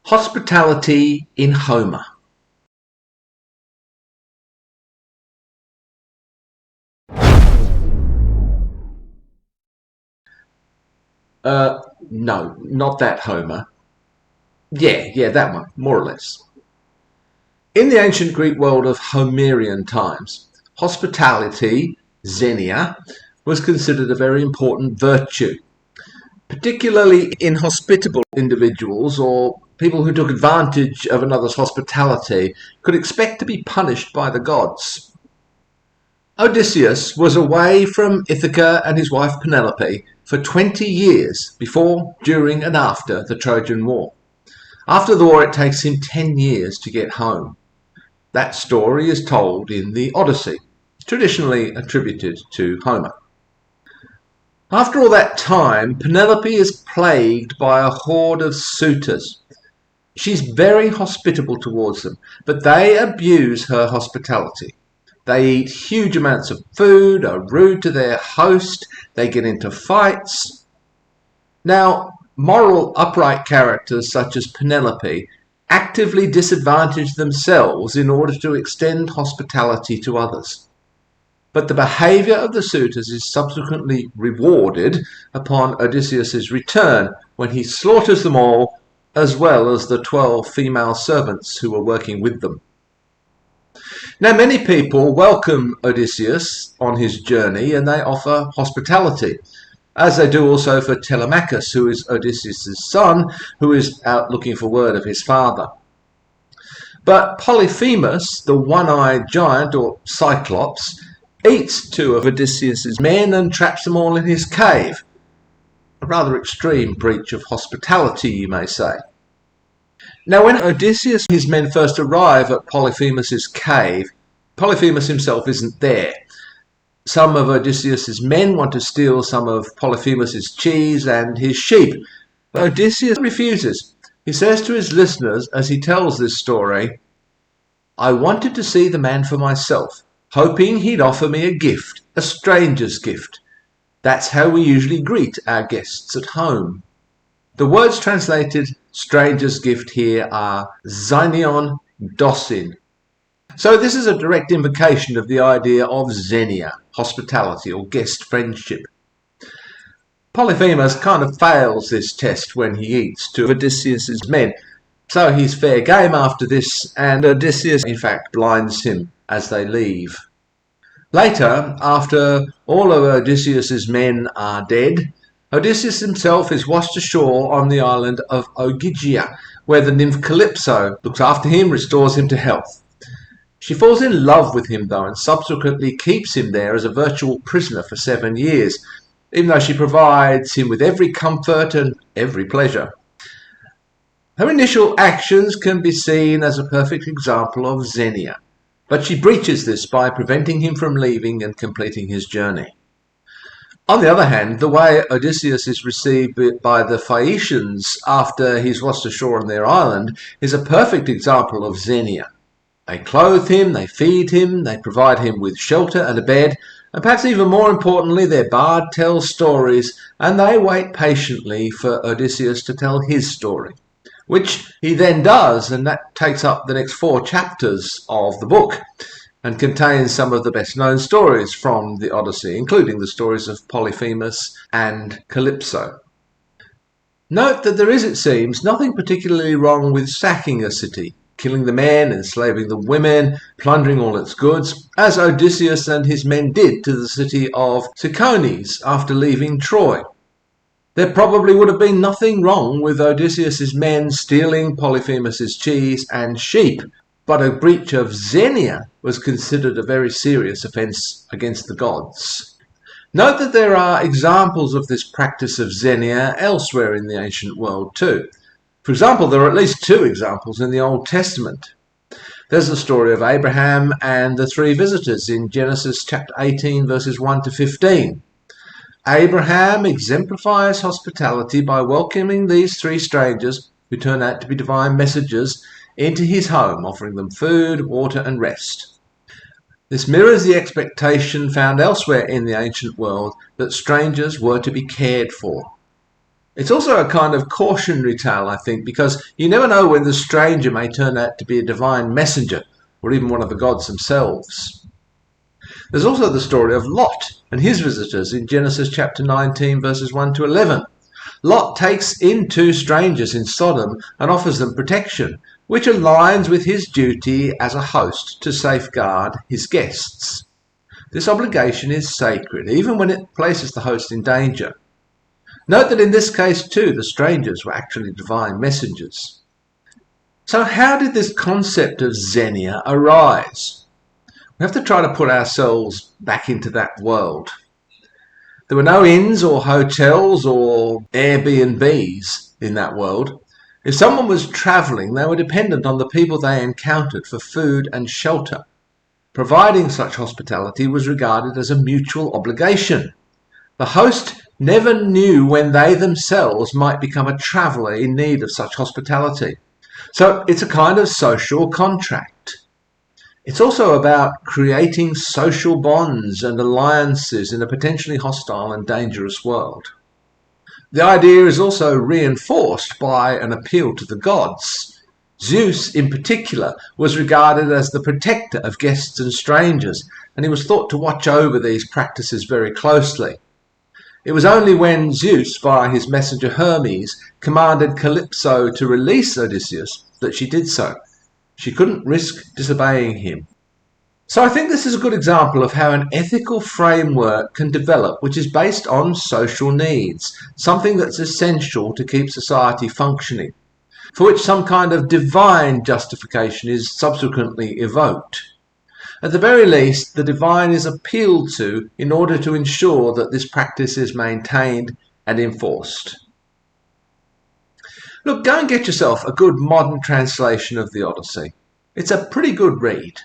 Hospitality in Homer. No, not that Homer. Yeah, that one, more or less. In the ancient Greek world of Homerian times, hospitality, xenia, was considered a very important virtue, particularly inhospitable individuals or people who took advantage of another's hospitality could expect to be punished by the gods. Odysseus was away from Ithaca and his wife Penelope for 20 years before, during, and after the Trojan War. After the war, it takes him 10 years to get home. That story is told in the Odyssey, traditionally attributed to Homer. After all that time, Penelope is plagued by a horde of suitors. She's very hospitable towards them, but they abuse her hospitality. They eat huge amounts of food, are rude to their host, they get into fights. Now, moral, upright characters such as Penelope actively disadvantage themselves in order to extend hospitality to others. But the behaviour of the suitors is subsequently rewarded upon Odysseus' return, when he slaughters them all, as well as the 12 female servants who were working with them. Now, many people welcome Odysseus on his journey and they offer hospitality, as they do also for Telemachus, who is Odysseus' son, who is out looking for word of his father. But Polyphemus, the one-eyed giant or Cyclops, eats 2 of Odysseus' men and traps them all in his cave. A rather extreme breach of hospitality, you may say. Now, when Odysseus and his men first arrive at Polyphemus' cave, Polyphemus himself isn't there. Some of Odysseus' men want to steal some of Polyphemus' cheese and his sheep, but Odysseus refuses. He says to his listeners as he tells this story, "I wanted to see the man for myself, hoping he'd offer me a gift, a stranger's gift. That's how we usually greet our guests at home." The words translated stranger's gift here are xenion dosin. So this is a direct invocation of the idea of xenia, hospitality or guest friendship. Polyphemus kind of fails this test when he eats 2 of Odysseus' men, so he's fair game after this, and Odysseus in fact blinds him as they leave. Later, after all of Odysseus' men are dead, Odysseus himself is washed ashore on the island of Ogygia, where the nymph Calypso looks after him, restores him to health. She falls in love with him though, and subsequently keeps him there as a virtual prisoner for 7 years, even though she provides him with every comfort and every pleasure. Her initial actions can be seen as a perfect example of xenia, but she breaches this by preventing him from leaving and completing his journey. On the other hand, the way Odysseus is received by the Phaeacians after he's washed ashore on their island is a perfect example of xenia. They clothe him, they feed him, they provide him with shelter and a bed, and perhaps even more importantly, their bard tells stories, and they wait patiently for Odysseus to tell his story, which he then does, and that takes up the next 4 chapters of the book and contains some of the best known stories from the Odyssey, including the stories of Polyphemus and Calypso. Note that there is, it seems, nothing particularly wrong with sacking a city, killing the men, enslaving the women, plundering all its goods, as Odysseus and his men did to the city of Cicones after leaving Troy. There probably would have been nothing wrong with Odysseus' men stealing Polyphemus' cheese and sheep, but a breach of xenia was considered a very serious offence against the gods. Note that there are examples of this practice of xenia elsewhere in the ancient world too. For example, there are at least 2 examples in the Old Testament. There's the story of Abraham and the 3 visitors in Genesis chapter 18 verses 1 to 15. Abraham exemplifies hospitality by welcoming these 3 strangers, who turn out to be divine messengers, into his home, offering them food, water and rest. This mirrors the expectation found elsewhere in the ancient world that strangers were to be cared for. It's also a kind of cautionary tale, I think, because you never know when the stranger may turn out to be a divine messenger or even one of the gods themselves. There's also the story of Lot and his visitors in Genesis chapter 19, verses 1 to 11. Lot takes in 2 strangers in Sodom and offers them protection, which aligns with his duty as a host to safeguard his guests. This obligation is sacred, even when it places the host in danger. Note that in this case too, the strangers were actually divine messengers. So how did this concept of xenia arise? We have to try to put ourselves back into that world. There were no inns or hotels or Airbnbs in that world. If someone was travelling, they were dependent on the people they encountered for food and shelter. Providing such hospitality was regarded as a mutual obligation. The host never knew when they themselves might become a traveller in need of such hospitality. So it's a kind of social contract. It's also about creating social bonds and alliances in a potentially hostile and dangerous world. The idea is also reinforced by an appeal to the gods. Zeus, in particular, was regarded as the protector of guests and strangers, and he was thought to watch over these practices very closely. It was only when Zeus, via his messenger Hermes, commanded Calypso to release Odysseus that she did so. She couldn't risk disobeying him. So I think this is a good example of how an ethical framework can develop which is based on social needs, something that's essential to keep society functioning, for which some kind of divine justification is subsequently evoked. At the very least, the divine is appealed to in order to ensure that this practice is maintained and enforced. Look, go and get yourself a good modern translation of the Odyssey. It's a pretty good read.